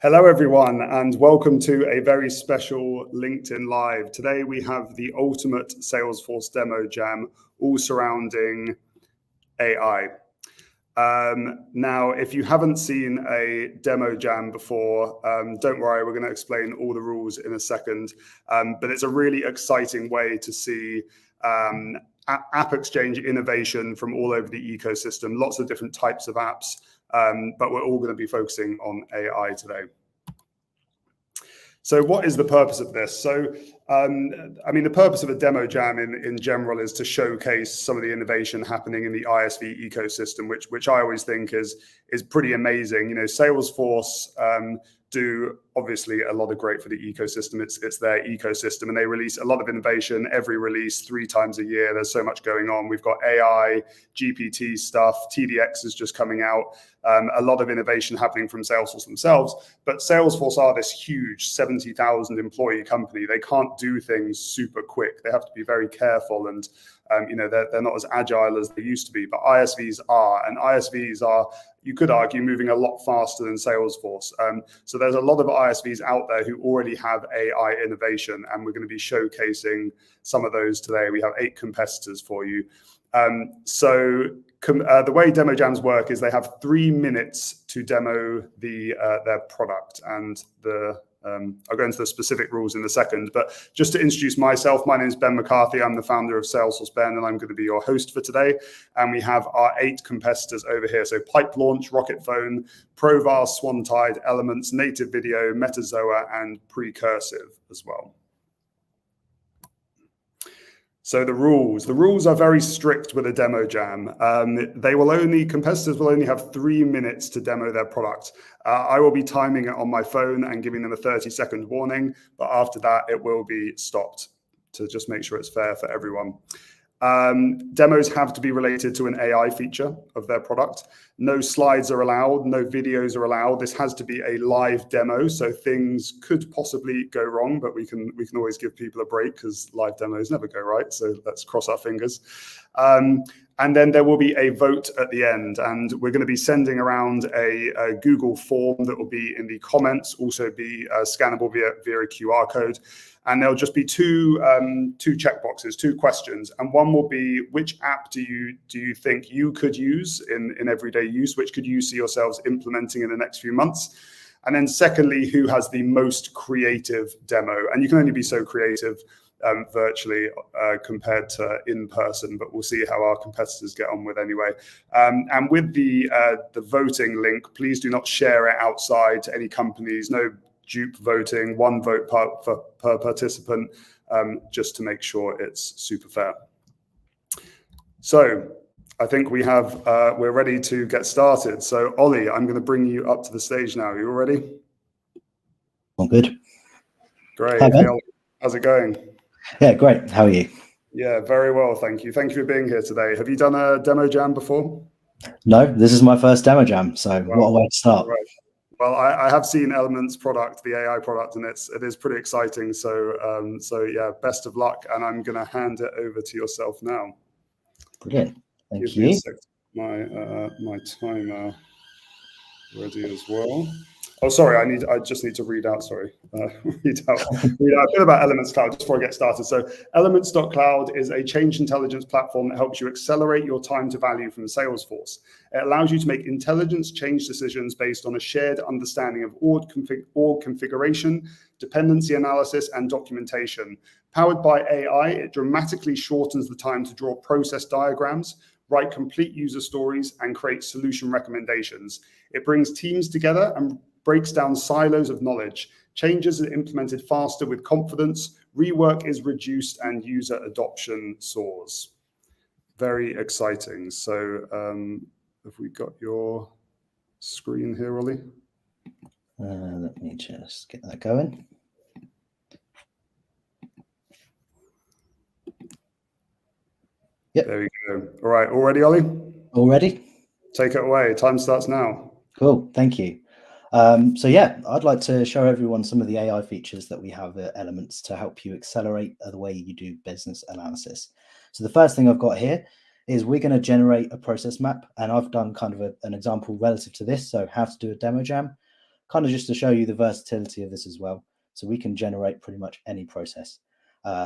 Hello, everyone, and welcome to a very special LinkedIn Live. Today, we have the ultimate Salesforce demo jam, all surrounding AI. Now, if you haven't seen a demo jam before, don't worry, we're going to explain all the rules in a second. But it's a really exciting way to see app exchange innovation from all over the ecosystem, lots of different types of apps. But we're all going to be focusing on AI today. So what is the purpose of this? So, the purpose of a demo jam in general is to showcase some of the innovation happening in the ISV ecosystem, which I always think is pretty amazing. You know, Salesforce do obviously a lot of great for the ecosystem. It's their ecosystem, and they release a lot of innovation every release 3 times a year. There's so much going on. We've got AI, GPT stuff, TDX is just coming out. A lot of innovation happening from Salesforce themselves, but Salesforce are this huge 70,000 employee company. They can't do things super quick. They have to be very careful, and they're not as agile as they used to be. But ISVs are, and ISVs are, you could argue, moving a lot faster than Salesforce. So there's a lot of ISVs out there who already have AI innovation, and we're going to be showcasing some of those today. We have 8 competitors for you. The way demo jams work is they have 3 minutes to demo their product, and I'll go into the specific rules in a second. But just to introduce myself, my name is Ben McCarthy. I'm the founder of Salesforce Ben, and I'm going to be your host for today. And we have our 8 competitors over here. So Pipe Launch, Rocket Phone, Provar, Swantide, Elements, Native Video, Metazoa, and Precursive as well. So the rules are very strict with a demo jam. Competitors will only have 3 minutes to demo their product. I will be timing it on my phone and giving them a 30-second warning, but after that, it will be stopped to just make sure it's fair for everyone. Demos have to be related to an AI feature of their product. No slides are allowed, no videos are allowed. This has to be a live demo, so things could possibly go wrong, but we can always give people a break because live demos never go right, so let's cross our fingers. And then there will be a vote at the end, and we're going to be sending around a Google form that will be in the comments, also be scannable via a QR code. And there'll just be two checkboxes, 2 questions, and one will be, which app do you think you could use in everyday use? Which could you see yourselves implementing in the next few months? And then secondly, who has the most creative demo? And you can only be so creative virtually compared to in person, but we'll see how our competitors get on with anyway. And with the voting link, please do not share it outside to any companies. No dupe voting, 1 vote per participant, just to make sure it's super fair. So I think we're ready to get started. So Ollie, I'm going to bring you up to the stage now. Are you all ready? All good. Great. Hey, Ollie, how's it going? Yeah, great. How are you? Yeah, very well, thank you. Thank you for being here today. Have you done a demo jam before? No, this is my first demo jam, so what a way to start. Right. Well, I have seen Elements product, the AI product, and it is pretty exciting. So yeah, best of luck, and I'm going to hand it over to yourself now. Brilliant. Thank Give you. me a sec. My timer ready as well. Oh, sorry, I just need to read out, read out a bit about Elements Cloud just before I get started. So Elements.cloud is a change intelligence platform that helps you accelerate your time to value from Salesforce. It allows you to make intelligence change decisions based on a shared understanding of org configuration, dependency analysis, and documentation. Powered by AI, it dramatically shortens the time to draw process diagrams, write complete user stories, and create solution recommendations. It brings teams together and breaks down silos of knowledge. Changes are implemented faster with confidence, rework is reduced, and user adoption soars. Very exciting. So have we got your screen here, Ollie? Let me just get that going. Yep. There we go. All right, all ready, Ollie? All ready? Take it away. Time starts now. Cool, thank you. So yeah, I'd like to show everyone some of the AI features that we have at Elements to help you accelerate the way you do business analysis. So the first thing I've got here is we're going to generate a process map, and I've done kind of an example relative to this, so how to do a demo jam. kind of just to show you the versatility of this as well. So we can generate pretty much any process.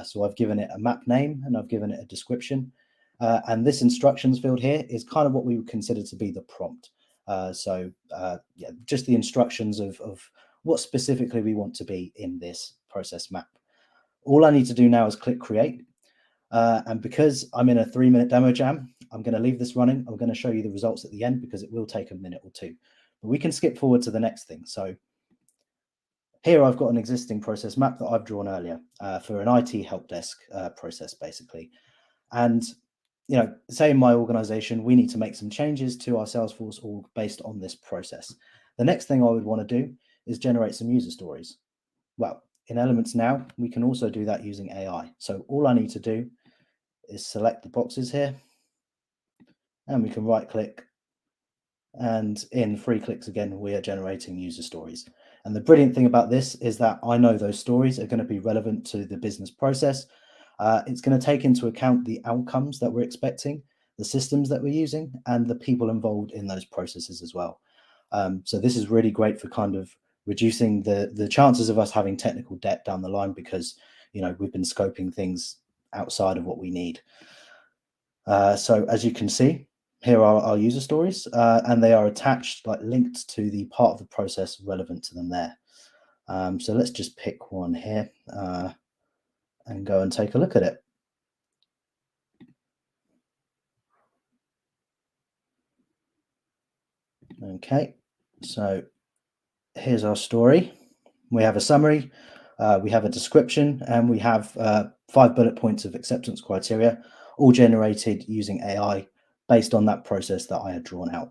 So I've given it a map name and I've given it a description. And this instructions field here is kind of what we would consider to be the prompt. Yeah, just the instructions of what specifically we want to be in this process map. All I need to do now is click create. And because I'm in a 3-minute demo jam, I'm going to leave this running. I'm going to show you the results at the end because it will take a minute or two. But we can skip forward to the next thing. So here I've got an existing process map that I've drawn earlier for an IT help desk process, basically. And say in my organization, we need to make some changes to our Salesforce org based on this process. The next thing I would want to do is generate some user stories. Well, in Elements now, we can also do that using AI. So all I need to do is select the boxes here, and we can right click, and in 3 clicks again, we are generating user stories. And the brilliant thing about this is that I know those stories are going to be relevant to the business process. It's going to take into account the outcomes that we're expecting, the systems that we're using, and the people involved in those processes as well. So this is really great for kind of reducing the chances of us having technical debt down the line because, we've been scoping things outside of what we need. So as you can see, here are our user stories, and they are attached, linked to the part of the process relevant to them there. So let's just pick one here and go and take a look at it. Okay, so here's our story. We have a summary, we have a description, and we have 5 bullet points of acceptance criteria, all generated using AI based on that process that I had drawn out.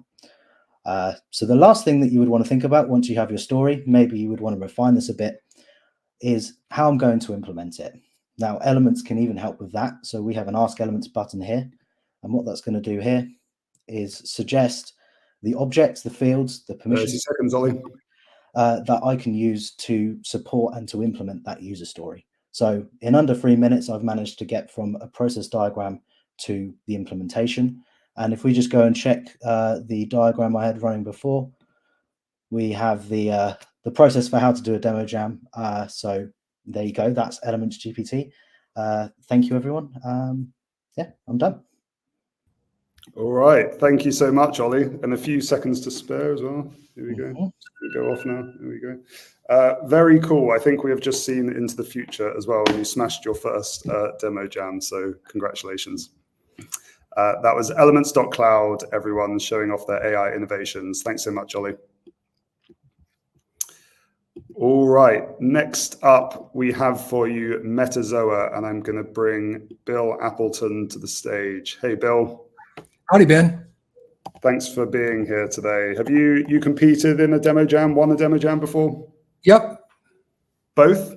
So the last thing that you would want to think about once you have your story, maybe you would want to refine this a bit, is how I'm going to implement it. Now, Elements can even help with that. So we have an Ask Elements button here. And what that's going to do here is suggest the objects, the fields, the permissions 30 seconds, Ollie. that I can use to support and to implement that user story. So in under 3 minutes, I've managed to get from a process diagram to the implementation. And if we just go and check the diagram I had running before, we have the process for how to do a demo jam. So there you go. That's Elements GPT. Thank you, everyone. Yeah, I'm done. All right. Thank you so much, Ollie. And a few seconds to spare as well. Here we go. We go off now. Here we go. Very cool. I think we have just seen into the future as well. You smashed your first demo jam. So congratulations. That was elements.cloud, everyone, showing off their AI innovations. Thanks so much, Ollie. All right, next up, we have for you Metazoa, and I'm going to bring Bill Appleton to the stage. Hey, Bill. Howdy, Ben. Thanks for being here today. Have you competed in a demo jam, won a demo jam before? Yep. Both?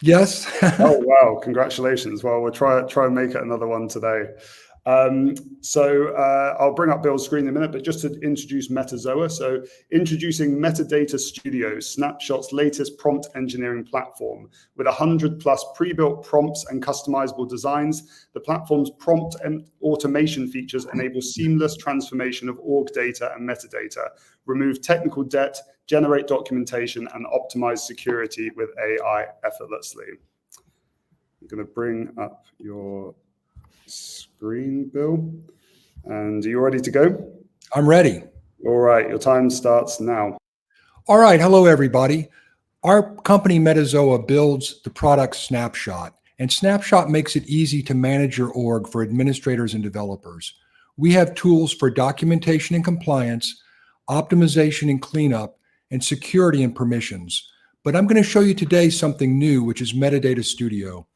Yes. Oh, wow. Congratulations. Well, we'll try and make it another one today. I'll bring up Bill's screen in a minute, but just to introduce Metazoa. So introducing Metadata Studio, Snapshot's latest prompt engineering platform. With 100+ pre-built prompts and customizable designs, the platform's prompt and automation features enable seamless transformation of org data and metadata, remove technical debt, generate documentation, and optimize security with AI effortlessly. I'm going to bring up your screen, Bill. And are you ready to go? I'm ready. All right, your time starts now. All right. Hello, everybody. Our company, Metazoa, builds the product Snapshot, and Snapshot makes it easy to manage your org for administrators and developers. We have tools for documentation and compliance, optimization and cleanup, and security and permissions. But I'm going to show you today something new, which is Metadata Studio.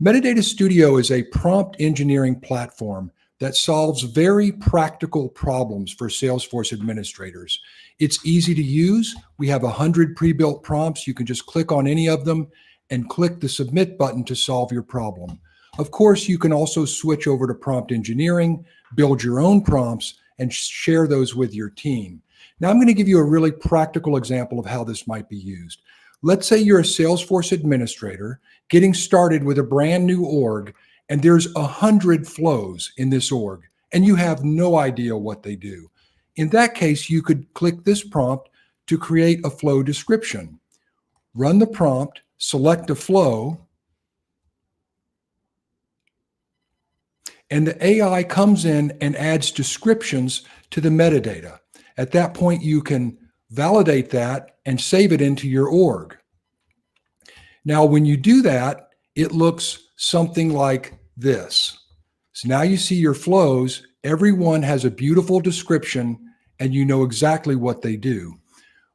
Metadata Studio is a prompt engineering platform that solves very practical problems for Salesforce administrators. It's easy to use. We have 100 pre-built prompts. You can just click on any of them and click the submit button to solve your problem. Of course, you can also switch over to prompt engineering, build your own prompts, and share those with your team. Now, I'm going to give you a really practical example of how this might be used. Let's say you're a Salesforce administrator getting started with a brand new org, and there's 100 flows in this org, and you have no idea what they do. In that case, you could click this prompt to create a flow description. Run the prompt, select a flow, and the AI comes in and adds descriptions to the metadata. At that point, you can validate that and save it into your org. Now, when you do that, it looks something like this. So now you see your flows. Everyone has a beautiful description and you know exactly what they do.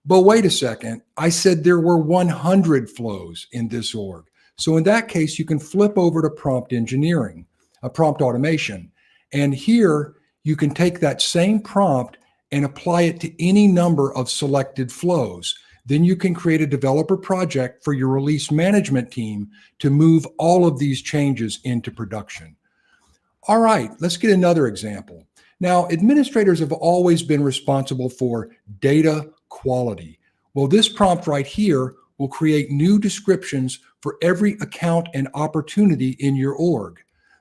But wait a second, I said there were 100 flows in this org. So in that case, you can flip over to prompt engineering, prompt automation. And here you can take that same prompt and apply it to any number of selected flows. Then you can create a developer project for your release management team to move all of these changes into production. All right, let's get another example. Now, administrators have always been responsible for data quality. Well, this prompt right here will create new descriptions for every account and opportunity in your org.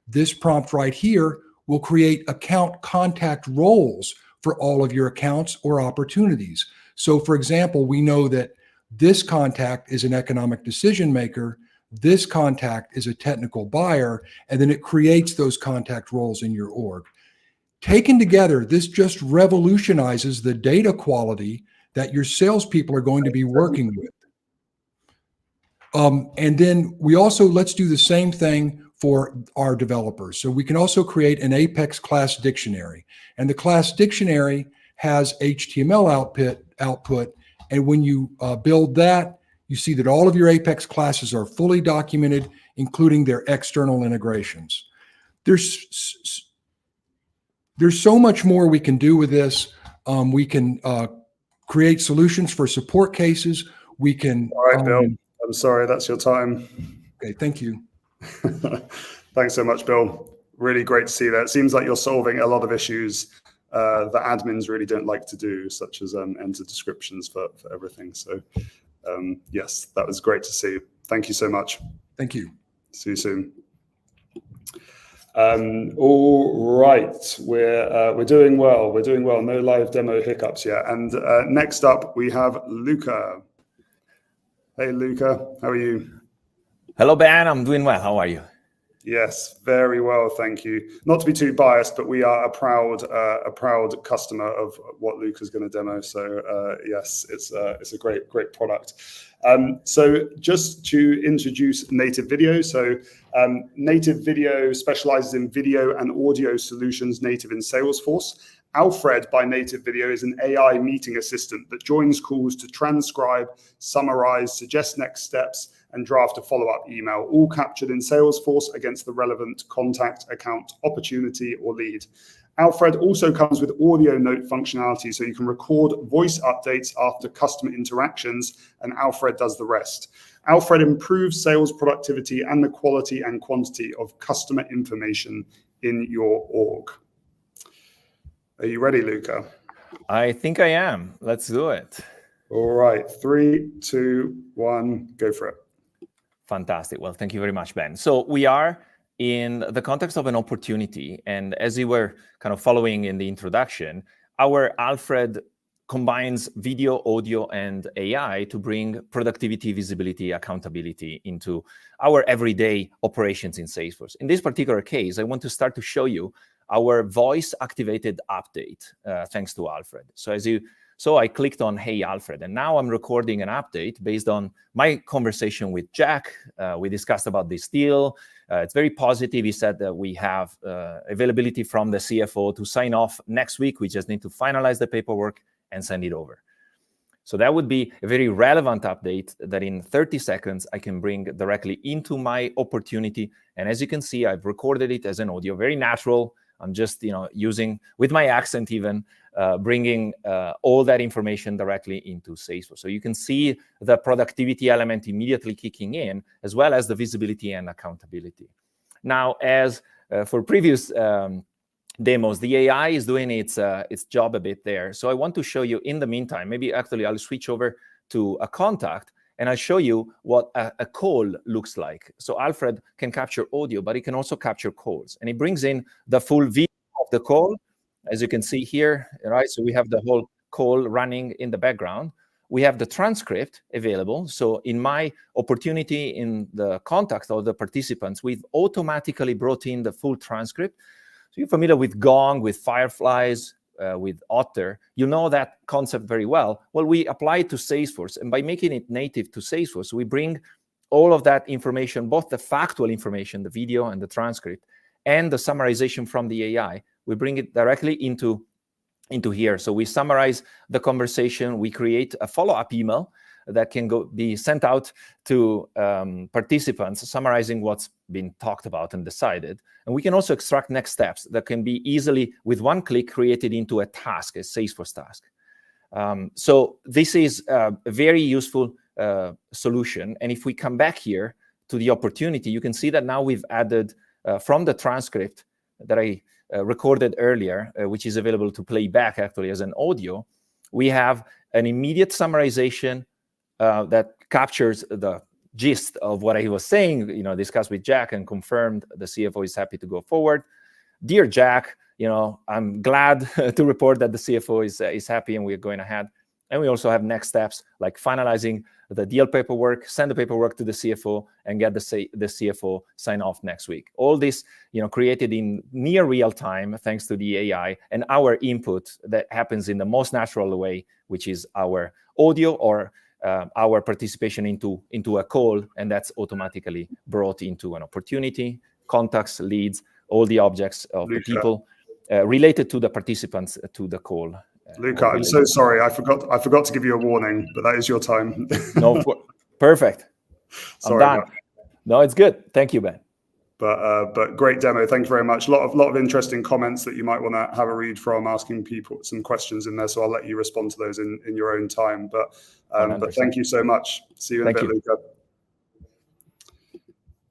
This prompt right here will create account contact roles for all of your accounts or opportunities. So for example, we know that this contact is an economic decision maker, this contact is a technical buyer, and then it creates those contact roles in your org. Taken together, this just revolutionizes the data quality that your salespeople are going to be working with. And then we also, let's do the same thing for our developers. So we can also create an Apex class dictionary. And the class dictionary has HTML output. And when you build that, you see that all of your Apex classes are fully documented, including their external integrations. There's so much more we can do with this. We can create solutions for support cases. We can. All right, Bill. I'm sorry, that's your time. Okay, thank you. Thanks so much, Bill. Really great to see that. It seems like you're solving a lot of issues that admins really don't like to do, such as enter descriptions for everything. So yes, that was great to see. Thank you so much. Thank you. See you soon. All right, we're doing well. We're doing well. No live demo hiccups yet. And next up, we have Luca. Hey, Luca, how are you? Hello, Ben. I'm doing well. How are you? Yes, very well, thank you. Not to be too biased, but we are a proud customer of what Luca's going to demo. So yes, it's a great product. So just to introduce Native Video. So Native Video specializes in video and audio solutions native in Salesforce. Alfred by Native Video is an AI meeting assistant that joins calls to transcribe, summarize, suggest next steps, and draft a follow-up email, all captured in Salesforce against the relevant contact, account, opportunity, or lead. Alfred also comes with audio note functionality, so you can record voice updates after customer interactions, and Alfred does the rest. Alfred improves sales productivity and the quality and quantity of customer information in your org. Are you ready, Luca? I think I am. Let's do it. All right, 3, 2, 1, go for it. Fantastic. Well, thank you very much, Ben. So we are in the context of an opportunity. And as you were kind of following in the introduction, our Alfred combines video, audio, and AI to bring productivity, visibility, accountability into our everyday operations in Salesforce. In this particular case, I want to start to show you our voice-activated update, thanks to Alfred. So I clicked on Hey Alfred, and now I'm recording an update based on my conversation with Jack. We discussed about this deal. It's very positive. He said that we have availability from the CFO to sign off next week. We just need to finalize the paperwork and send it over. So that would be a very relevant update that in 30 seconds, I can bring directly into my opportunity. And as you can see, I've recorded it as an audio, very natural. I'm just, using with my accent even, bringing all that information directly into Salesforce. So you can see the productivity element immediately kicking in, as well as the visibility and accountability. Now, as for previous demos, the AI is doing its job a bit there. So I want to show you in the meantime, maybe actually I'll switch over to a contact, and I'll show you what a call looks like. So Alfred can capture audio, but he can also capture calls. And he brings in the full video of the call, as you can see here, right? So we have the whole call running in the background. we have the transcript available. So in my opportunity, in the context of the participants, we've automatically brought in the full transcript. So you're familiar with Gong, with Fireflies, with Otter. You know that concept very well. Well, we apply it to Salesforce. And by making it native to Salesforce, we bring all of that information, both the factual information, the video and the transcript, and the summarization from the AI. We bring it directly into here. So we summarize the conversation. We create a follow-up email that can be sent out to participants, summarizing what's been talked about and decided. And we can also extract next steps that can be easily, with one click, created into a task, a Salesforce task. So this is a very useful solution. And if we come back here to the opportunity, you can see that now we've added from the transcript that I recorded earlier, which is available to play back actually as an audio, we have an immediate summarization that captures the gist of what I was saying, discussed with Jack and confirmed the CFO is happy to go forward. Dear Jack, I'm glad to report that the CFO is happy and we're going ahead. And we also have next steps like finalizing the deal paperwork, send the paperwork to the CFO, and get the CFO sign off next week. All this, created in near real time thanks to the AI and our input that happens in the most natural way, which is our audio or our participation into a call, and that's automatically brought into an opportunity, contacts, leads, all the objects of the people related to the participants to the call. Luca, I'm so sorry. I forgot to give you a warning, but that is your time. No, perfect. Sorry, I'm done. No, it's good. Thank you, Ben. But great demo. Thank you very much. A lot of interesting comments that you might want to have a read from, asking people some questions in there. So I'll let you respond to those in your own time. But thank you so much. See you in a bit, Luca.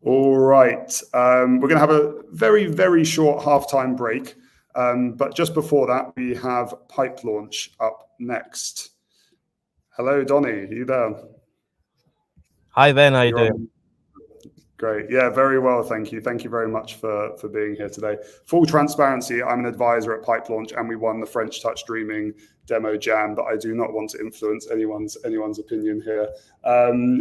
All right. We're going to have a very, very short halftime break. But just before that, we have Pipe Launch up next. Hello, Donny. Are you there? Hi, Ben. How are you doing? Great. Yeah, very well. Thank you. Thank you very much for being here today. Full transparency, I'm an advisor at Pipe Launch and we won the French Touch Dreaming Demo Jam, but I do not want to influence anyone's opinion here.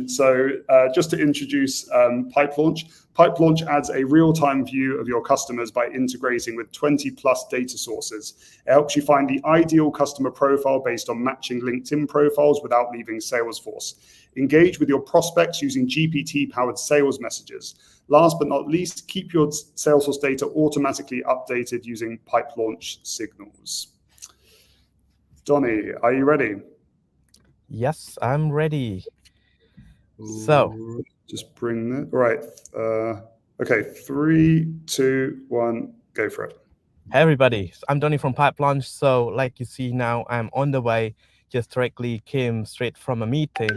So just to introduce Pipe Launch. Pipe Launch adds a real-time view of your customers by integrating with 20 plus data sources. It helps you find the ideal customer profile based on matching LinkedIn profiles without leaving Salesforce. Engage with your prospects using GPT-powered sales messages. Last but not least, keep your Salesforce data automatically updated using Pipe Launch signals. Donny, are you ready? Yes, I'm ready. So just bring that right. Okay, 3, 2, 1, go for it. Hey everybody, I'm Donny from Pipe Launch. So like you see now, I'm on the way, just directly came straight from a meeting.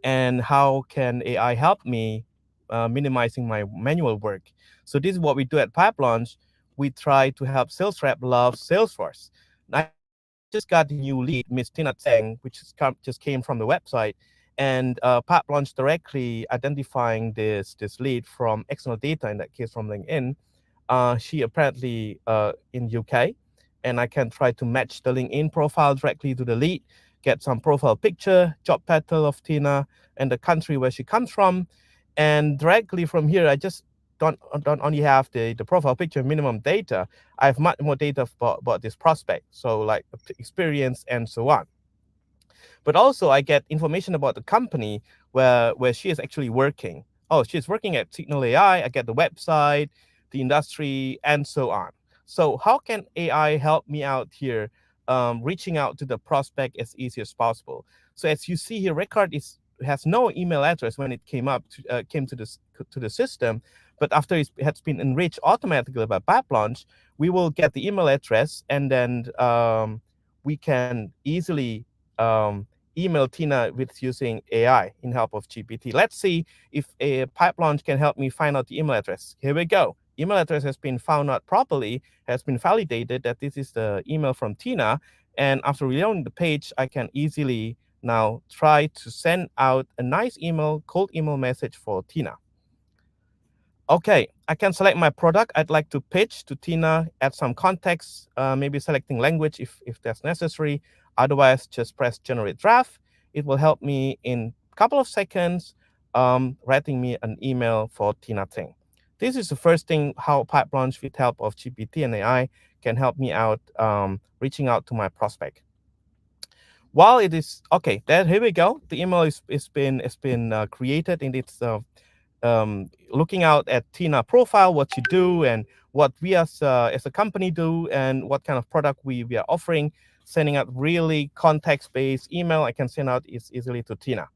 And how can AI help me minimizing my manual work? So this is what we do at Pipe Launch. We try to help sales rep love Salesforce. I just got the new lead, Miss Tina Tseng, which just came from the website. And Pipe Launch directly identifying this lead from external data, in that case from LinkedIn. She apparently in UK, and I can try to match the LinkedIn profile directly to the lead, get some profile picture, job title of Tina, and the country where she comes from. And directly from here, I just don't only have the profile picture, minimum data. I have much more data about this prospect, so like experience and so on. But also I get information about the company where she is actually working. Oh, she's working at Signal AI. I get the website, the industry, and so on. So how can AI help me out here, reaching out to the prospect as easy as possible? So as you see here, record has no email address when it came to the system, but after it has been enriched automatically by Pipe Launch, we will get the email address, and then we can easily email Tina with using AI in help of GPT. Let's see if a Pipe Launch can help me find out the email address. Here we go. Email address has been found out properly, has been validated that this is the email from Tina. And after reloading the page, I can easily now try to send out a nice email, cold email message for Tina. Okay, I can select my product I'd like to pitch to Tina, add some context, maybe selecting language if that's necessary. Otherwise, just press generate draft. it will help me in a couple of seconds writing me an email for Tina Ting. This is the first thing how Pipe Launch with help of GPT and AI can help me out reaching out to my prospect. While it is okay, then here we go. The email is been created, and it's looking out at Tina profile, what you do, and what we as a company do, and what kind of product we are offering. Sending out really context-based email I can send out easily to Tina.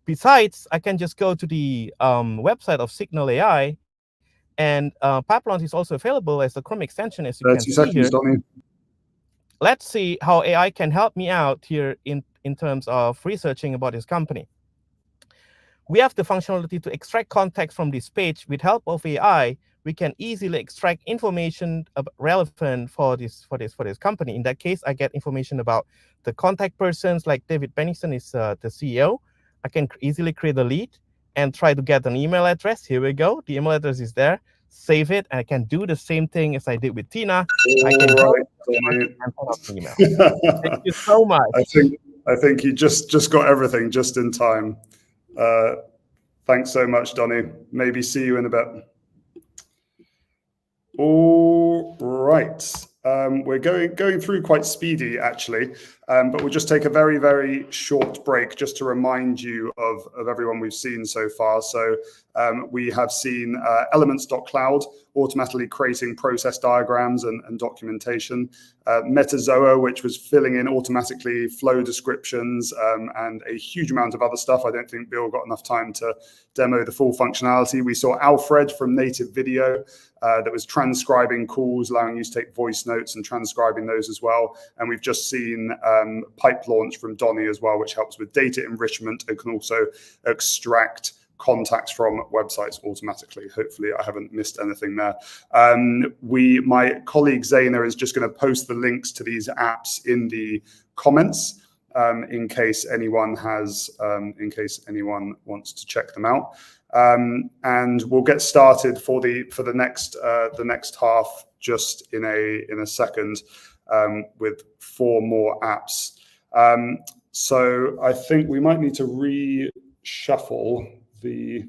Besides, I can just go to the website of Signal AI, and Pipe Launch is also available as a Chrome extension, as you can see here. Donnie. Let's see how AI can help me out here in terms of researching about this company. We have the functionality to extract context from this page. With help of AI, we can easily extract information relevant for this company. In that case, I get information about the contact persons, like David Bennington is the CEO. I can easily create a lead and try to get an email address. Here we go. The email address is there. Save it, and I can do the same thing as I did with Tina. I can email. Thank you so much. I think you just got everything just in time. Thanks so much, Donnie. Maybe see you in a bit. All right. We're going through quite speedy, actually, but we'll just take a very, very short break just to remind you of everyone we've seen so far. So we have seen elements.cloud automatically creating process diagrams and documentation. Metazoa, which was filling in automatically flow descriptions and a huge amount of other stuff. I don't think Bill got enough time to demo the full functionality. We saw Alfred from Native Video that was transcribing calls, allowing you to take voice notes and transcribing those as well. And we've just seen Pipe Launch from Donnie as well, which helps with data enrichment and can also extract contacts from websites automatically. Hopefully I haven't missed anything there. My colleague Zaina is just going to post the links to these apps in the comments in case anyone wants to check them out. And we'll get started for the next half just in a second with 4 more apps. So I think we might need to reshuffle the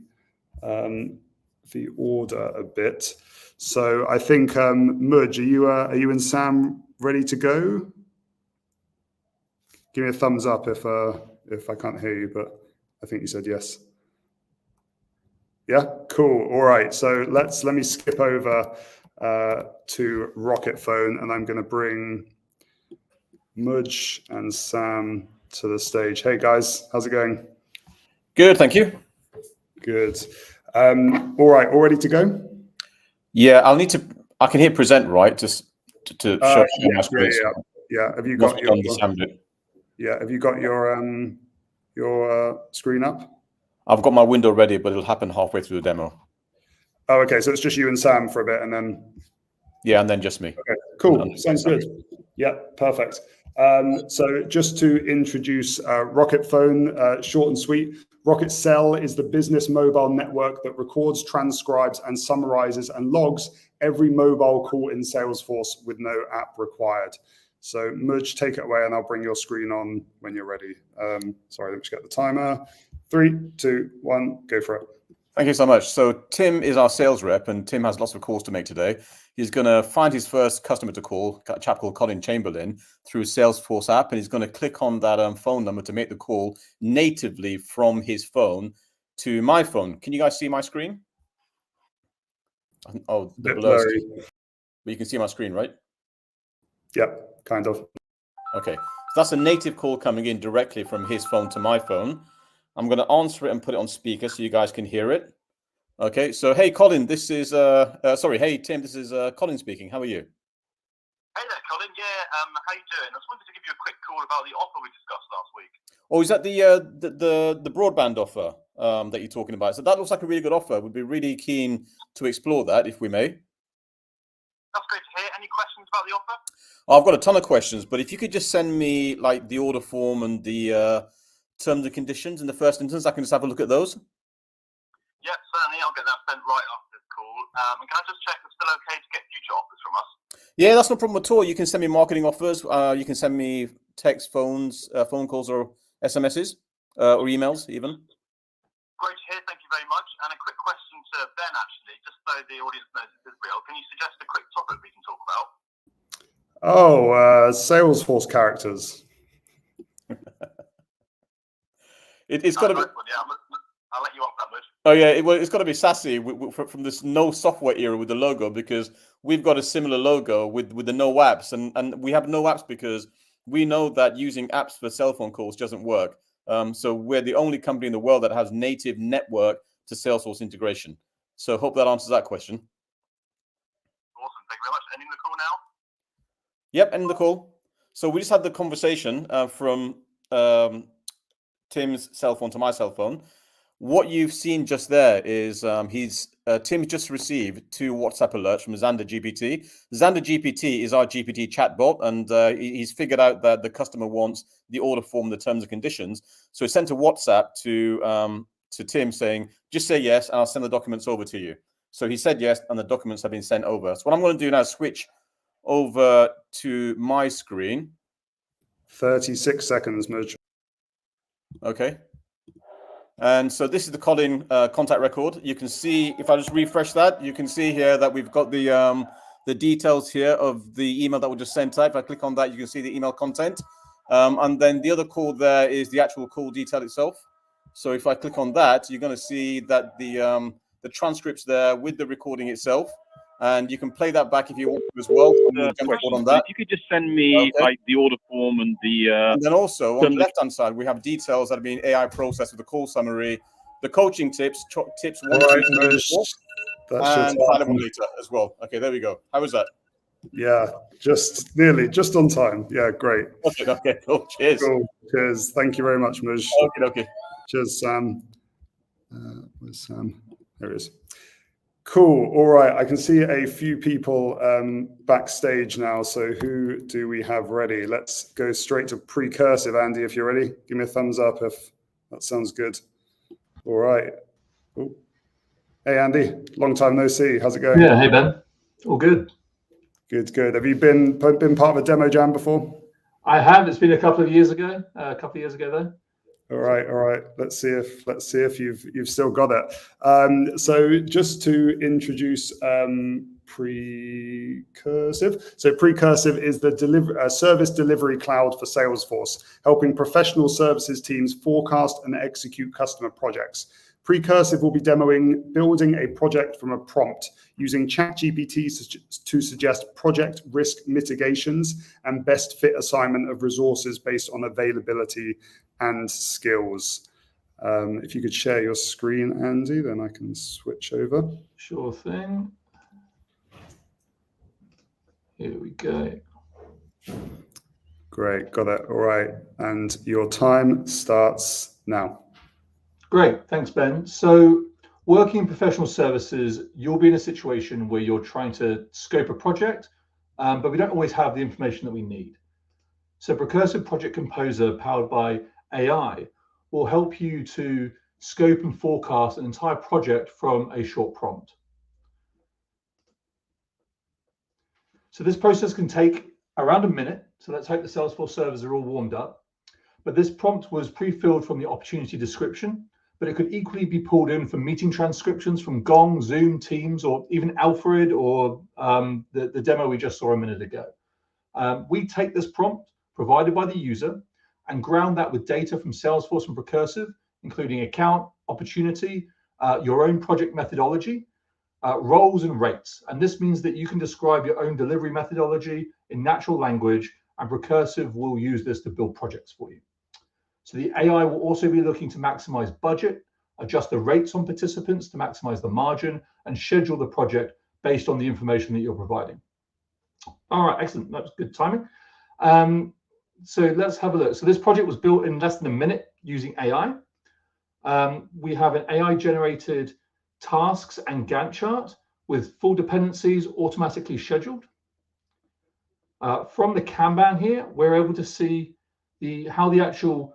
order a bit. So I think Mudge, are you and Sam ready to go? Give me a thumbs up if I can't hear you, but I think you said yes. Yeah, cool. All right. So let me skip over to Rocket Phone, and I'm going to bring Mudge and Sam to the stage. Hey guys, how's it going? Good, thank you. Good. All right, all ready to go? Yeah, I can hit present, right? Just to show my screen. Yeah. Have you got your screen up? I've got my window ready, but it'll happen halfway through the demo. Oh, okay. So it's just you and Sam for a bit, and then. Yeah, and then just me. Okay, cool. Sounds good. Yeah, perfect. So just to introduce Rocket Phone, short and sweet. Rocket Cell is the business mobile network that records, transcribes, and summarizes and logs every mobile call in Salesforce with no app required. So Mudge, take it away, and I'll bring your screen on when you're ready. Sorry, let me just get the timer. 3, 2, 1, go for it. Thank you so much. So Tim is our sales rep, and Tim has lots of calls to make today. He's going to find his first customer to call, a chap called Colin Chamberlain, through Salesforce app, and he's going to click on that phone number to make the call natively from his phone to my phone. Can you guys see my screen? Oh, the blur. But you can see my screen, right? Yep, kind of. Okay, so that's a native call coming in directly from his phone to my phone. I'm going to answer it and put it on speaker so you guys can hear it. Okay, so hey, Colin, this is, hey, Tim, this is Colin speaking. How are you? Hey there, Colin. Yeah, how you doing? I just wanted to give you a quick call about the offer we discussed last week. Oh, is that the broadband offer that you're talking about? So that looks like a really good offer. We'd be really keen to explore that, if we may. That's great to hear. Any questions about the offer? I've got a ton of questions, but if you could just send me like the order form and the terms and conditions in the first instance, I can just have a look at those. Yeah, certainly. I'll get that sent right after this call. And can I just check it's still okay to get future offers from us? Yeah, that's no problem at all. You can send me marketing offers. You can send me text, phone calls, or SMSs or emails even. Great to hear. Thank you very much. And a quick question to Ben, actually, just so the audience knows this is real. Can you suggest a quick topic we can talk about? Oh, Salesforce characters. It's got to be. Nice one, yeah, I'll let you off that much. Oh yeah, it's got to be sassy from this no software era with the logo, because we've got a similar logo with the no apps, and we have no apps because we know that using apps for cell phone calls doesn't work. So we're the only company in the world that has native network to Salesforce integration. So hope that answers that question. Awesome, thank you very much. Ending the call now? Yep, ending the call. So we just had the conversation from Tim's cell phone to my cell phone. What you've seen just there is Tim just received 2 WhatsApp alerts from Xander GPT. Xander GPT is our GPT chatbot, and he's figured out that the customer wants the order form, the terms and conditions. So he sent a WhatsApp to Tim saying, just say yes, and I'll send the documents over to you. So he said yes, and the documents have been sent over. So what I'm going to do now is switch over to my screen. 36 seconds, Mudge. Okay. And so this is the Colin contact record. You can see, if I just refresh that, you can see here that we've got the details here of the email that we just sent out. If I click on that, you can see the email content. And then the other call there is the actual call detail itself. So if I click on that, you're going to see that the transcript's there with the recording itself. And you can play that back if you want to as well. On that. If you could just send me like the order form and the. And then also on the left-hand side, we have details that have been AI processed with the call summary, the coaching tips, tips 1, 2, 3, 4, and final one later as well. Okay, there we go. How was that? Yeah, just on time. Yeah, great. Okay, cool. Cheers. Cool. Cheers. Thank you very much, Mudge. Okay. Cheers, Sam. Where's Sam? There he is. Cool. All right. I can see a few people backstage now. So who do we have ready? Let's go straight to precursive. Andy, if you're ready, give me a thumbs up if that sounds good. All right. Ooh. Hey, Andy. Long time no see. How's it going? Yeah. Hey, Ben. All good. Good. Have you been part of a demo jam before? I have. It's been a couple of years ago. Though. All right. Let's see if you've still got it. So just to introduce precursive. So precursive is the service delivery cloud for Salesforce, helping professional services teams forecast and execute customer projects. Precursive will be demoing building a project from a prompt using ChatGPT to suggest project risk mitigations and best fit assignment of resources based on availability and skills. If you could share your screen, Andy, then I can switch over. Sure thing. Here we go. Great, got it. All right, and your time starts now. Great, thanks, Ben. So working in professional services, you'll be in a situation where you're trying to scope a project, but we don't always have the information that we need. So Precursive Project Composer, powered by AI, will help you to scope and forecast an entire project from a short prompt. So this process can take around a minute. So let's hope the Salesforce servers are all warmed up. But this prompt was pre-filled from the opportunity description, but it could equally be pulled in from meeting transcriptions from Gong, Zoom, Teams, or even Alfred, or the demo we just saw a minute ago. We take this prompt provided by the user and ground that with data from Salesforce and Precursive, including account, opportunity, your own project methodology, roles and rates. And this means that you can describe your own delivery methodology in natural language, and Precursive will use this to build projects for you. So the AI will also be looking to maximize budget, adjust the rates on participants to maximize the margin, and schedule the project based on the information that you're providing. All right, excellent. That's good timing. So let's have a look. So this project was built in less than a minute using AI. We have an AI-generated tasks and Gantt chart with full dependencies automatically scheduled. From the Kanban here, we're able to see how the actual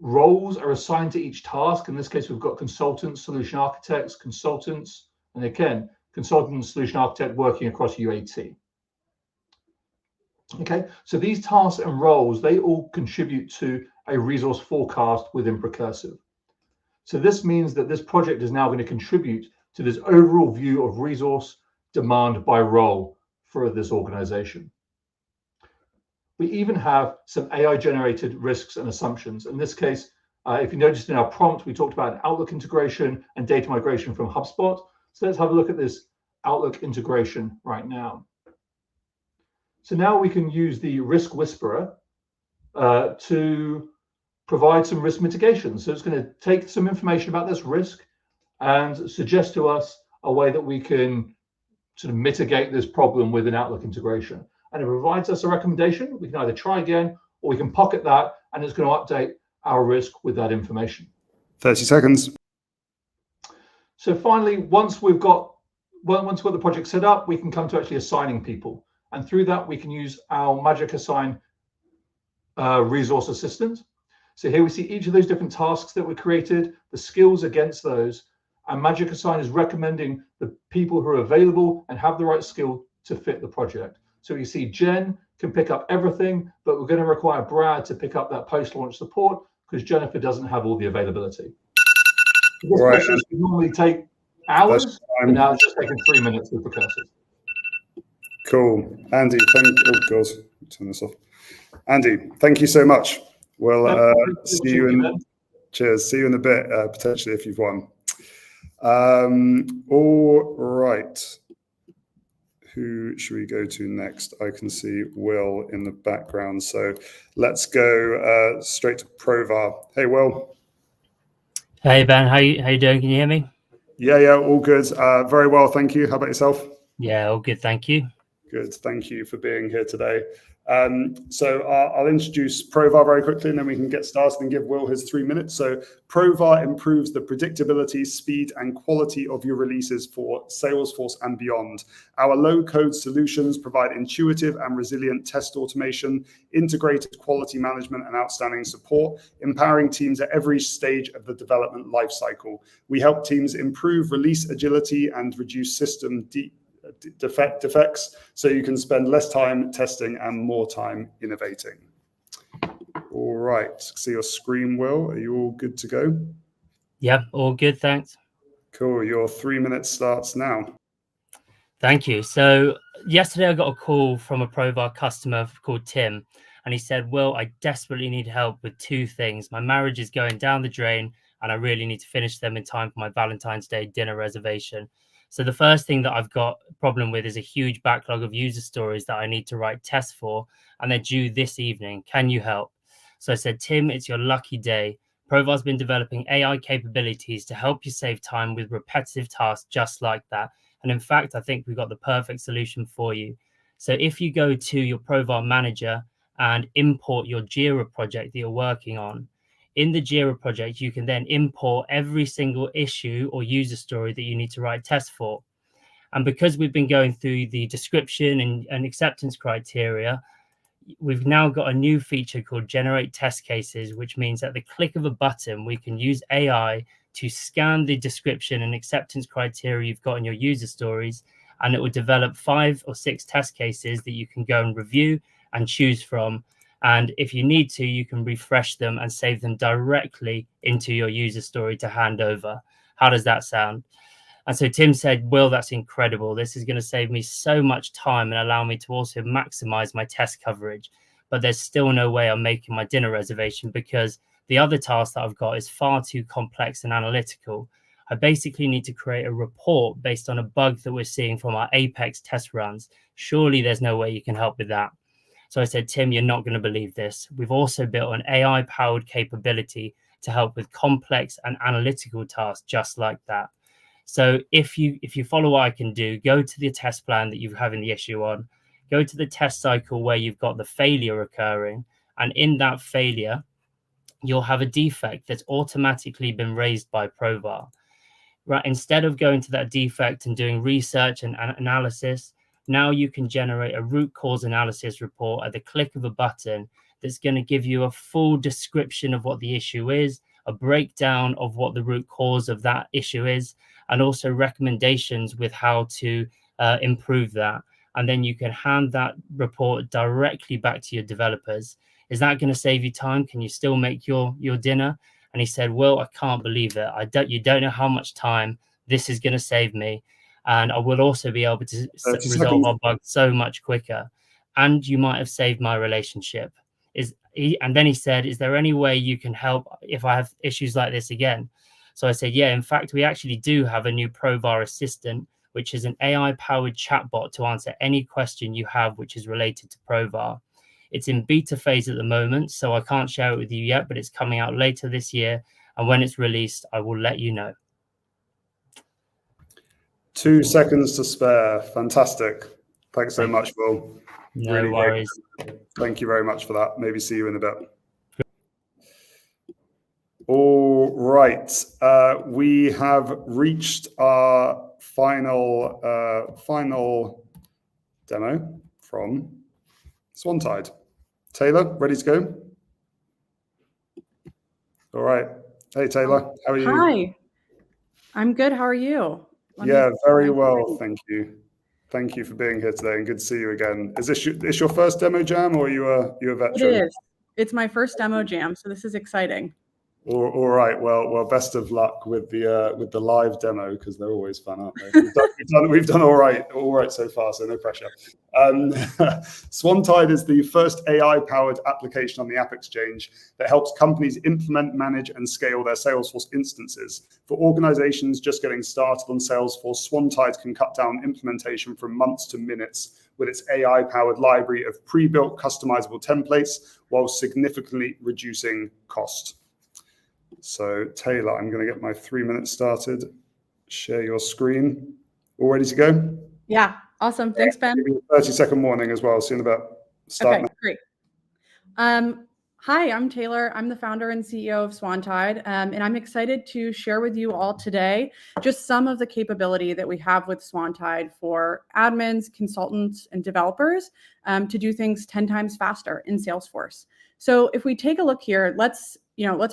roles are assigned to each task. In this case, we've got consultants, solution architects, consultants, and again, consultant and solution architect working across UAT. Okay, so these tasks and roles, they all contribute to a resource forecast within Precursive. So this means that this project is now going to contribute to this overall view of resource demand by role for this organization. We even have some AI-generated risks and assumptions. In this case, if you noticed in our prompt, we talked about Outlook integration and data migration from HubSpot. So let's have a look at this Outlook integration right now. So now we can use the Risk Whisperer to provide some risk mitigation. So it's going to take some information about this risk and suggest to us a way that we can sort of mitigate this problem with an Outlook integration. And it provides us a recommendation. We can either try again, or we can pocket that, and it's going to update our risk with that information. 30 seconds. So finally, once we've got the project set up, we can come to actually assigning people. And through that, we can use our Magic Assign resource assistant. So here we see each of those different tasks that were created, the skills against those, and Magic Assign is recommending the people who are available and have the right skill to fit the project. So you see Jen can pick up everything, but we're going to require Brad to pick up that post-launch support because Jennifer doesn't have all the availability. This process would normally take hours, but now it's just taking 3 minutes with Precursive. Cool. Andy, turn this off. Andy, thank you so much. We'll see you in. Cheers. See you in a bit, potentially, if you've won. All right. Who should we go to next? I can see Will in the background. So let's go straight to Provar. Hey, Will. Hey, Ben. How you doing? Can you hear me? Yeah, all good. Very well, thank you. How about yourself? Yeah, all good, thank you. Good. Thank you for being here today. So I'll introduce Provar very quickly, and then we can get started and give Will his 3 minutes. So Provar improves the predictability, speed, and quality of your releases for Salesforce and beyond. Our low-code solutions provide intuitive and resilient test automation, integrated quality management, and outstanding support, empowering teams at every stage of the development lifecycle. We help teams improve release agility and reduce system defects, so you can spend less time testing and more time innovating. All right, see your screen, Will. Are you all good to go? Yeah, all good, thanks. Cool. Your 3 minutes starts now. Thank you. So yesterday I got a call from a Provar customer called Tim, and he said, Will, I desperately need help with two things. My marriage is going down the drain, and I really need to finish them in time for my Valentine's Day dinner reservation. So the first thing that I've got a problem with is a huge backlog of user stories that I need to write tests for, and they're due this evening. Can you help? So I said, Tim, it's your lucky day. Provar's been developing AI capabilities to help you save time with repetitive tasks just like that. And in fact, I think we've got the perfect solution for you. So if you go to your Provar manager and import your Jira project that you're working on, in the Jira project, you can then import every single issue or user story that you need to write tests for. And because we've been going through the description and acceptance criteria, we've now got a new feature called generate test cases, which means at the click of a button, we can use AI to scan the description and acceptance criteria you've got in your user stories, and it will develop 5 or 6 test cases that you can go and review and choose from. And if you need to, you can refresh them and save them directly into your user story to hand over. How does that sound? And so Tim said, Will, that's incredible. This is going to save me so much time and allow me to also maximize my test coverage. But there's still no way I'm making my dinner reservation because the other task that I've got is far too complex and analytical. I basically need to create a report based on a bug that we're seeing from our Apex test runs. Surely there's no way you can help with that. So I said, Tim, you're not going to believe this. We've also built an AI-powered capability to help with complex and analytical tasks just like that. So if you follow what I can do, go to the test plan that you're having the issue on, go to the test cycle where you've got the failure occurring, and in that failure, you'll have a defect that's automatically been raised by Provar. Right? Instead of going to that defect and doing research and analysis, now you can generate a root cause analysis report at the click of a button that's going to give you a full description of what the issue is, a breakdown of what the root cause of that issue is, and also recommendations with how to improve that. And then you can hand that report directly back to your developers. Is that going to save you time? Can you still make your dinner? And he said, Will, I can't believe it. You don't know how much time this is going to save me. And I will also be able to resolve our bugs so much quicker. And you might have saved my relationship. And then he said, is there any way you can help if I have issues like this again? So I said, yeah, in fact, we actually do have a new Provar assistant, which is an AI-powered chatbot to answer any question you have which is related to Provar. It's in beta phase at the moment, so I can't share it with you yet, but it's coming out later this year. And when it's released, I will let you know. 2 seconds to spare. Fantastic. Thanks so much, Will. No really worries. Great. Thank you very much for that. Maybe see you in a bit. All right. We have reached our final demo from Swantide. Taylor, ready to go? All right. Hey, Taylor, how are you? Hi. I'm good. How are you? Yeah, very well. Thank you. Thank you for being here today, and good to see you again. Is this your first demo jam, or are you a veteran? It is. It's my first demo jam, so this is exciting. All right. Well, best of luck with the live demo, because they're always fun, aren't they? We've done all right so far, so no pressure. Swantide is the first AI-powered application on the App Exchange that helps companies implement, manage, and scale their Salesforce instances. For organizations just getting started on Salesforce, Swantide can cut down implementation from months to minutes with its AI-powered library of pre-built customizable templates, while significantly reducing cost. So Taylor, I'm going to get my 3 minutes started. Share your screen. All ready to go? Yeah, awesome. Thanks, Ben. Give you a 30-second warning as well. See you in a bit. Okay, great. Hi, I'm Taylor. I'm the founder and CEO of Swantide, and I'm excited to share with you all today just some of the capability that we have with Swantide for admins, consultants, and developers to do things 10 times faster in Salesforce. So if we take a look here, let's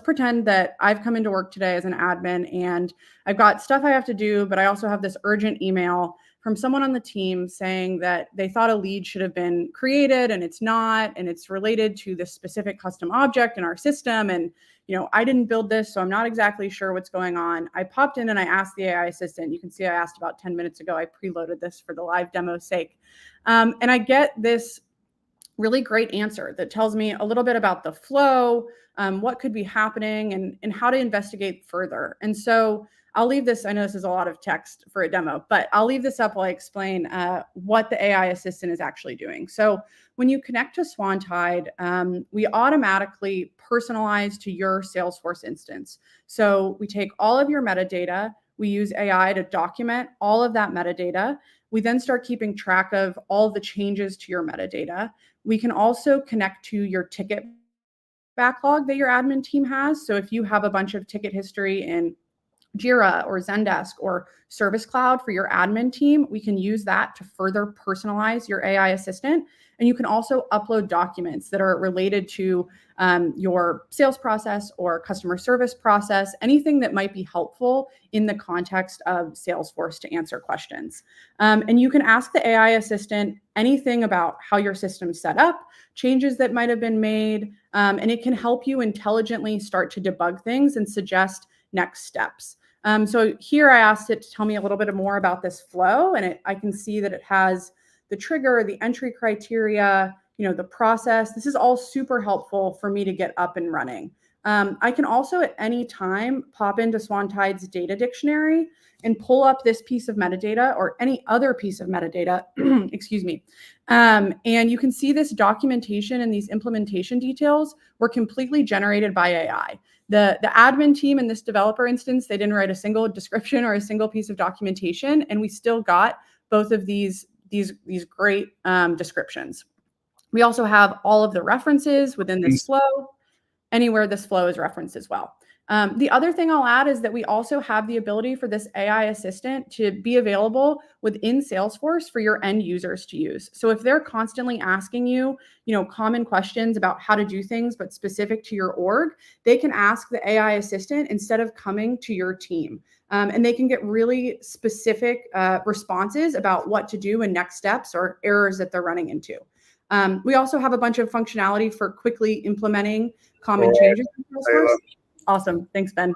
pretend that I've come into work today as an admin and I've got stuff I have to do, but I also have this urgent email from someone on the team saying that they thought a lead should have been created and it's not, and it's related to this specific custom object in our system. And, I didn't build this, so I'm not exactly sure what's going on. I popped in and I asked the AI assistant. You can see I asked about 10 minutes ago. I preloaded this for the live demo's sake. And I get this really great answer that tells me a little bit about the flow, what could be happening, and how to investigate further. And so I'll leave this, I know this is a lot of text for a demo, but I'll leave this up while I explain what the AI assistant is actually doing. So when you connect to Swantide, we automatically personalize to your Salesforce instance. So we take all of your metadata, we use AI to document all of that metadata. We then start keeping track of all the changes to your metadata. We can also connect to your ticket backlog that your admin team has. So if you have a bunch of ticket history in Jira or Zendesk or Service Cloud for your admin team, we can use that to further personalize your AI assistant. And you can also upload documents that are related to your sales process or customer service process, anything that might be helpful in the context of Salesforce to answer questions. And you can ask the AI assistant anything about how your system's set up, changes that might have been made, and it can help you intelligently start to debug things and suggest next steps. So here I asked it to tell me a little bit more about this flow, and I can see that it has the trigger, the entry criteria, the process. This is all super helpful for me to get up and running. I can also at any time pop into Swantide's data dictionary and pull up this piece of metadata or any other piece of metadata, excuse me. And you can see this documentation and these implementation details were completely generated by AI. The admin team in this developer instance, they didn't write a single description or a single piece of documentation, and we still got both of these great descriptions. We also have all of the references within this flow, anywhere this flow is referenced as well. The other thing I'll add is that we also have the ability for this AI assistant to be available within Salesforce for your end users to use. So if they're constantly asking you, common questions about how to do things, but specific to your org, they can ask the AI assistant instead of coming to your team. And they can get really specific responses about what to do and next steps or errors that they're running into. We also have a bunch of functionality for quickly implementing common All right, changes in Salesforce. Taylor. Awesome. Thanks, Ben.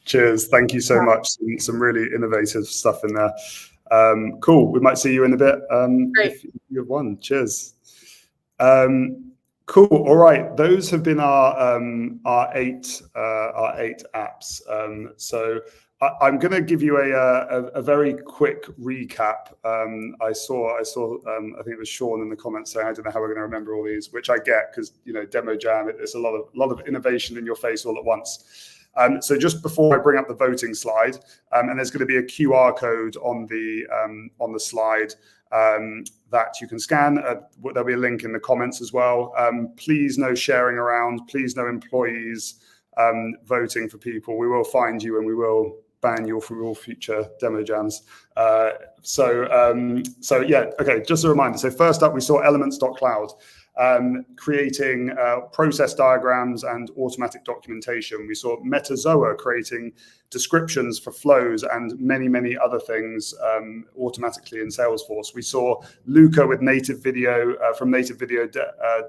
Cheers. Thank you so Yeah. much. Some really innovative stuff in there. Cool. We might see you in a bit Great. if you've won. Cheers. Cool. All right. Those have been our eight apps. So I'm going to give you a very quick recap. I saw I think it was Sean in the comments saying, I don't know how we're going to remember all these, which I get because Demo Jam, it's a lot of innovation in your face all at once. So just before I bring up the voting slide, and there's going to be a QR code on the slide that you can scan. There'll be a link in the comments as well. Please no sharing around. Please no employees voting for people. We will find you and we will ban you for all future demo jams. So yeah, okay, just a reminder. So first up, we saw elements.cloud. Creating process diagrams and automatic documentation. We saw Metazoa creating descriptions for flows and many other things automatically in Salesforce. We saw Luca with native video from native video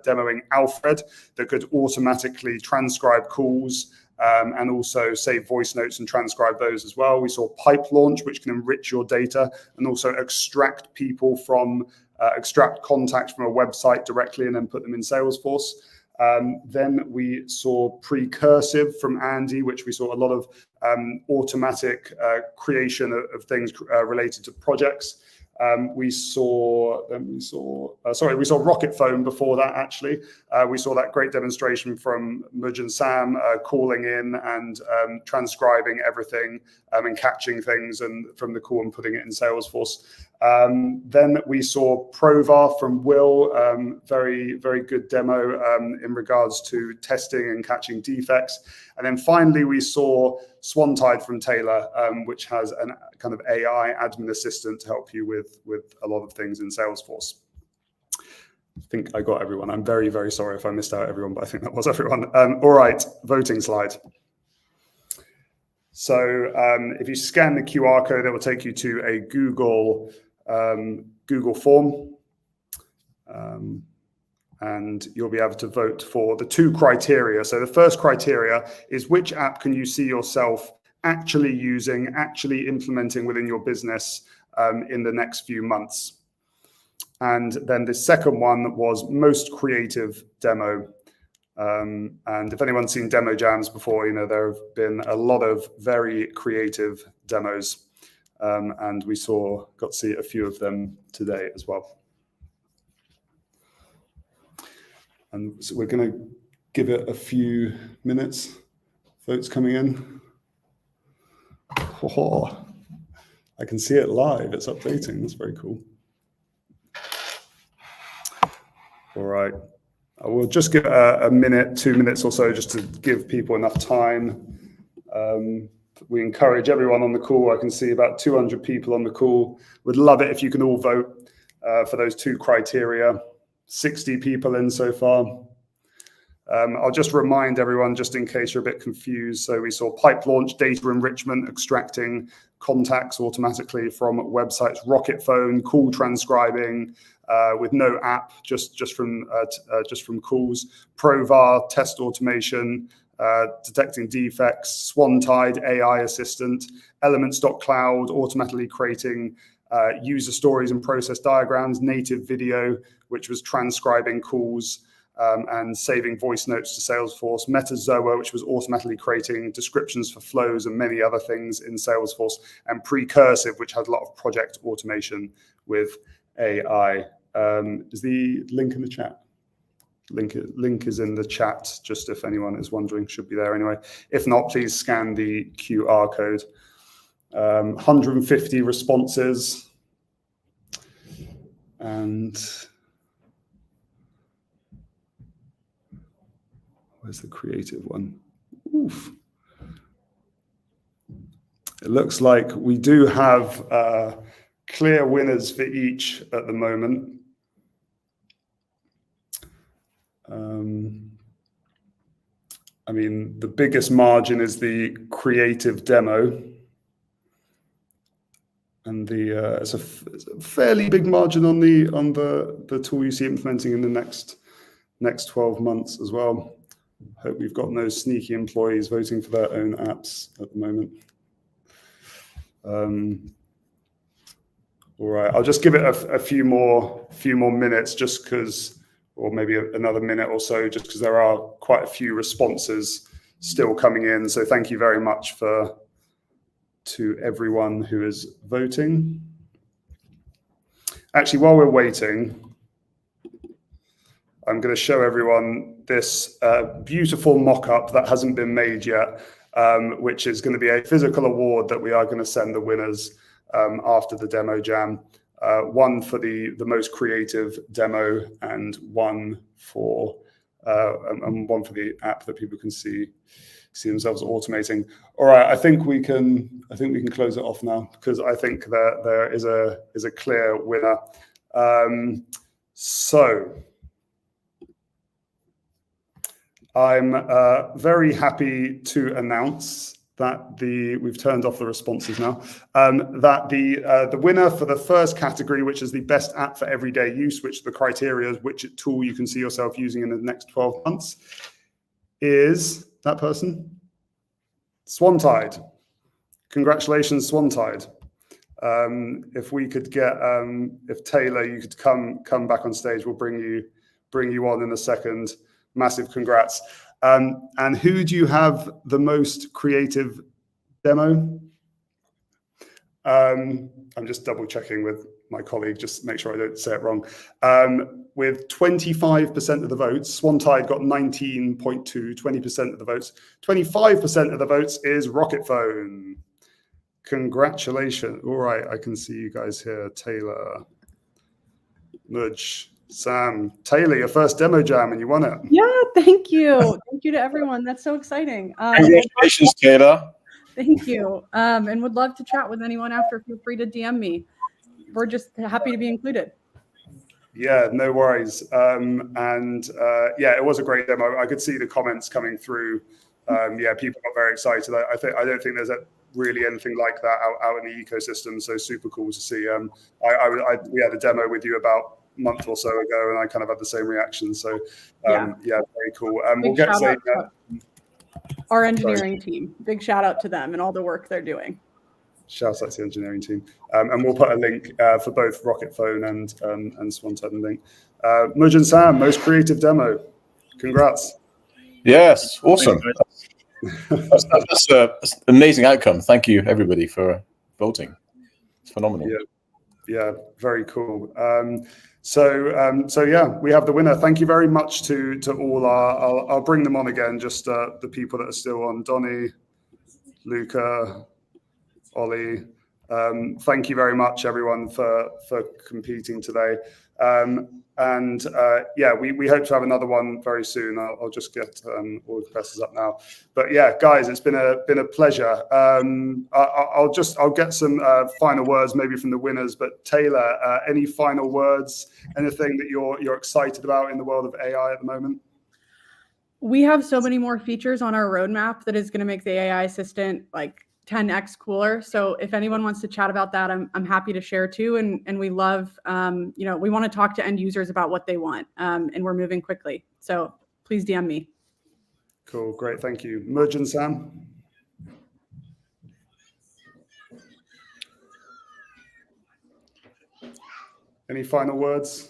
demoing Alfred that could automatically transcribe calls and also save voice notes and transcribe those as well. We saw Pipe Launch, which can enrich your data and also extract people from extract contacts from a website directly and then put them in Salesforce. Then we saw Precursive from Andy, which we saw a lot of automatic creation of things related to projects. We saw Rocket Phone before that, actually. We saw that great demonstration from Mudge and Sam calling in and transcribing everything and catching things from the call and putting it in Salesforce. Then we saw Provar from Will, very good demo in regards to testing and catching defects. And then finally, we saw Swantide from Taylor, which has a kind of AI admin assistant to help you with a lot of things in Salesforce. I think I got everyone. I'm very sorry if I missed out everyone, but I think that was everyone. All right, voting slide. So if you scan the QR code, it will take you to a Google form. And you'll be able to vote for the two criteria. So the first criteria is which app can you see yourself actually using, actually implementing within your business in the next few months. And then the second one was most creative demo. And if anyone's seen demo jams before, there have been a lot of very creative demos. And we got to see a few of them today as well. And so we're going to give it a few minutes. Votes coming in. Oh, I can see it live. It's updating. That's very cool. All right. I will just give a minute, 2 minutes or so, just to give people enough time. We encourage everyone on the call. I can see about 200 people on the call. Would love it if you can all vote for those two criteria. 60 people in so far. I'll just remind everyone, just in case you're a bit confused. So we saw Pipe Launch, data enrichment, extracting contacts automatically from websites, Rocket Phone, call transcribing with no app, just from calls, Provar, test automation, detecting defects, Swantide, AI assistant, elements.cloud, automatically creating user stories and process diagrams, native video, which was transcribing calls and saving voice notes to Salesforce, Metazoa, which was automatically creating descriptions for flows and many other things in Salesforce, and Precursive, which has a lot of project automation with AI. Is the link in the chat? Link is in the chat, just if anyone is wondering, should be there anyway. If not, please scan the QR code. 150 responses. And where's the creative one? Oof. It looks like we do have clear winners for each at the moment. I mean, the biggest margin is the creative demo. and it's a fairly big margin on the tool you see implementing in the next 12 months as well. Hope we've got no sneaky employees voting for their own apps at the moment. All right, I'll just give it a few more minutes, just because, or maybe another minute or so, just because there are quite a few responses still coming in. So thank you very much to everyone who is voting. Actually, while we're waiting, I'm going to show everyone this beautiful mock-up that hasn't been made yet, which is going to be a physical award that we are going to send the winners after the demo jam. One for the most creative demo, and one for the app that people can see themselves automating. All right, I think we can close it off now, because I think that there is a clear winner. So I'm very happy to announce that we've turned off the responses now. That the winner for the first category, which is the best app for everyday use, which the criteria is which tool you can see yourself using in the next 12 months, is that person, Swantide. Congratulations, Swantide. If we could get, if Taylor, you could come back on stage, we'll bring you on in a second. Massive congrats. And who do you have the most creative demo? I'm just double checking with my colleague, just to make sure I don't say it wrong. With 25% of the votes, Swantide got 19.2, 20% of the votes. 25% of the votes is Rocket Phone. Congratulations. All right, I can see you guys here. Taylor, Mudge, Sam, Taylor, your first demo jam, and you won it. Yeah, thank you. Thank you to everyone. That's so exciting. Congratulations, Taylor. Thank you. And would love to chat with anyone after. Feel free to DM me. We're just happy to be included. Yeah, no worries. Yeah, it was a great demo. I could see the comments coming through. Yeah, people got very excited. I don't think there's really anything like that out in the ecosystem. So super cool to see. We had a demo with you about a month or so ago, and I kind of had the same reaction. So yeah, very cool. We'll get to our engineering team. Big shout out to them and all the work they're doing. Shout out to the engineering team. And we'll put a link for both Rocket Phone and Swantide and link. Mudge and Sam, most creative demo. Congrats. Yes, awesome. That's an amazing outcome. Thank you, everybody, for voting. It's phenomenal. Yeah, very cool. So yeah, we have the winner. Thank you very much to all I'll bring them on again, just the people that are still on. Donnie, Luca, Ollie. Thank you very much, everyone, for competing today. Yeah, we hope to have another one very soon. I'll just get all the presses up now. But yeah, guys, it's been a pleasure. I'll get some final words maybe from the winners. But Taylor, any final words? Anything that you're excited about in the world of AI at the moment? We have so many more features on our roadmap that is going to make the AI assistant like 10x cooler. So if anyone wants to chat about that, I'm happy to share too. And we love, we want to talk to end users about what they want, and we're moving quickly. So please DM me. Cool, great, thank you. Mudge and Sam. Any final words?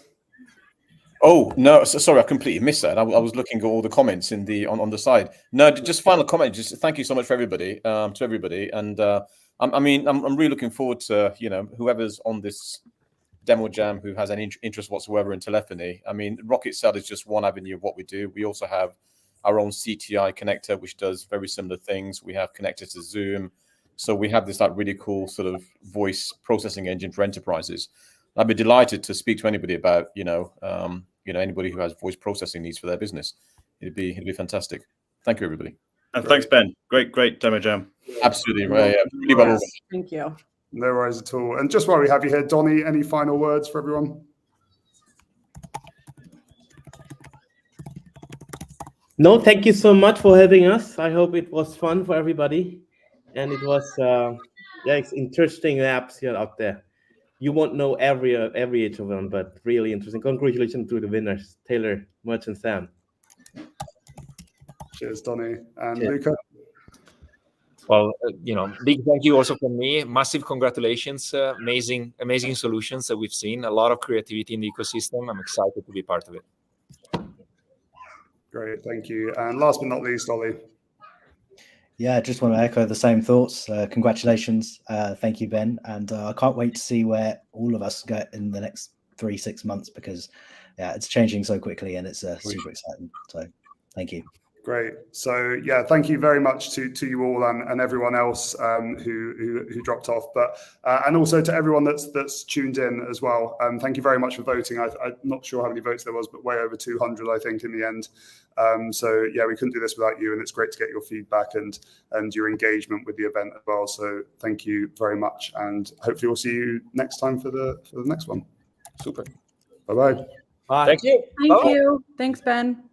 Oh no, sorry, I completely missed that. I was looking at all the comments on the side. No, just final comment. Just thank you so much for everybody, and I'm really looking forward to whoever's on this demo jam who has any interest whatsoever in telephony. I mean, Rocket Cell is just one avenue of what we do. We also have our own CTI connector, which does very similar things. We have connected to Zoom, so we have this really cool sort of voice processing engine for enterprises. I'd be delighted to speak to anybody about anybody who has voice processing needs for their business. It'd be fantastic. Thank you, everybody. And thanks, Ben. Great demo jam. Absolutely, right. Yeah, really well organized. Thank you. No worries at all. And just while we have you here, Donnie, any final words for everyone? No, thank you so much for having us. I hope it was fun for everybody, and it was it's interesting apps here out there. You won't know every each of them, but really interesting. Congratulations to the winners, Taylor, Merch, and Sam. Cheers, Donny. And Cheers. Luca? Well, big thank you also from me. Massive congratulations. Amazing solutions that we've seen. A lot of creativity in the ecosystem. I'm excited to be part of it. Great, thank you. And last but not least, Ollie. Yeah, just want to echo the same thoughts. Congratulations. Thank you, Ben. And I can't wait to see where all of us go in the next 3-6 months, because it's changing so quickly and it's super exciting. So thank you. Great. So yeah, thank you very much to you all and everyone else who dropped off, but and also to everyone that's tuned in as well. Thank you very much for voting. I'm not sure how many votes there was, but way over 200, I think, in the end. So yeah, we couldn't do this without you, and it's great to get your feedback and your engagement with the event as well. So thank you very much, and hopefully we'll see you next time for the next one. Super. Bye-bye. Thank you. Thank you. Thanks, Ben.